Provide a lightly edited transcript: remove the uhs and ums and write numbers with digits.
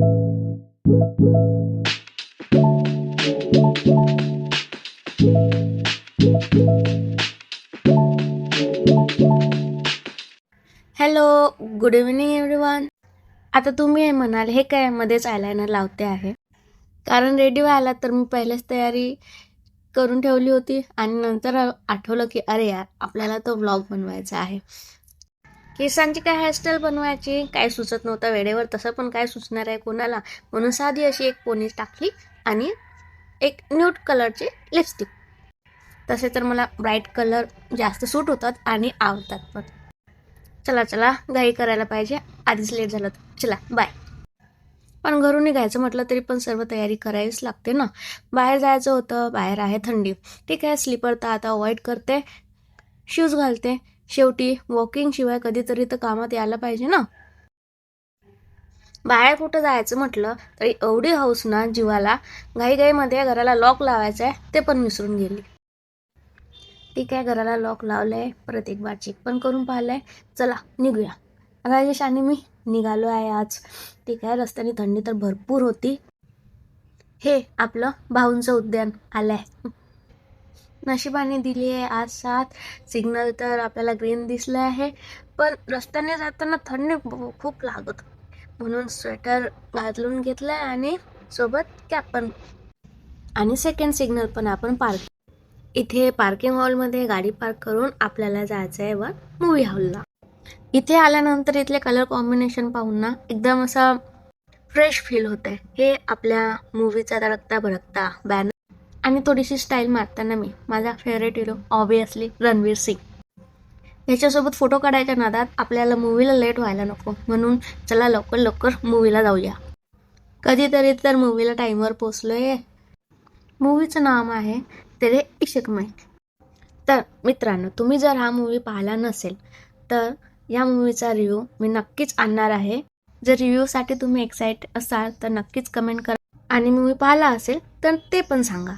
Hello, good evening everyone. आता तुम्ही हे म्हणाल, हे काय मध्येच आयलायनर लावते आहे. कारण रेडी व्हायला तर मी पहिलेच तयारी करून ठेवली होती आणि नंतर आठवलं की अरे यार, आपल्याला तो व्लॉग बनवायचा आहे. केसांची काय हेअरस्टाईल बनवायची काय सुचत नव्हतं वेळेवर. तसं पण काय सुचणार आहे कोणाला, म्हणून साधी अशी एक पोनीज टाकली आणि एक न्यूड कलरची लिपस्टिक. तसे तर मला ब्राईट कलर जास्त सूट होतात आणि आवडतात पण. चला घाई करायला पाहिजे, आधीच लेट झालं तर चला बाय. पण घरून निघायचं म्हटलं तरी पण सर्व तयारी करावीच लागते ना. बाहेर जायचं होतं, बाहेर आहे थंडी. ठीक आहे, स्लीपर तर आता अवॉइड करते, शूज घालते. शेवटी वॉकिंग शिवाय कधीतरी तर कामात यायला पाहिजे ना. बाहेर कुठं जायचं म्हटलं तरी एवढी हौस ना जीवाला, घाईघाईमध्ये घराला लॉक लावायचं आहे ते पण विसरून गेली. ठीक आहे, घराला लॉक लावलंय, परत एक बार चेक पण करून पाहिलंय. चला निघूया. राजेश आणि मी निघालो आहे आज. ठीक आहे, रस्त्याने थंडी तर भरपूर होती. हे आपलं भाऊंचं उद्यान आलंय. नशिबाने दिली आहे आज साथ. सिग्नल तर आपल्याला ग्रीन दिसलं आहे, पण रस्त्याने जाताना थंडी खूप लागत, म्हणून स्वेटर घालून घेतलंय आणि सोबत कॅप पण. आणि सेकंड सिग्नल पण आपण पार्क, इथे पार्किंग हॉलमध्ये गाडी पार्क करून आपल्याला जायचं आहे वर मूवी हॉलला. इथे आल्यानंतर इथले कलर कॉम्बिनेशन पाहून ना एकदम असं फ्रेश फील होत आहे. हे आपल्या मूवीचा तडकता भडकता बॅनर आणि थोडीशी स्टाईल मारताना मी, माझा favourite hero obviously Ranveer Singh. ह्याच्यासोबत फोटो काढायच्या नादात आपल्याला मूवीला लेट व्हायला नको, म्हणून चला लवकर लवकर मूवीला जाऊया. कधीतरी तर मूवीला टाईमवर पोचलोय. मूवीचं नाव आहे तेरे इश्क में. तर मित्रांनो, तुम्ही जर हा मूवी पाहिला नसेल तर या मूवीचा रिव्ह्यू मी नक्कीच आणणार आहे. जर रिव्ह्यूसाठी तुम्ही एक्साइट असाल तर नक्कीच कमेंट करा आणि मूवी पाहिला असेल तर ते पण सांगा.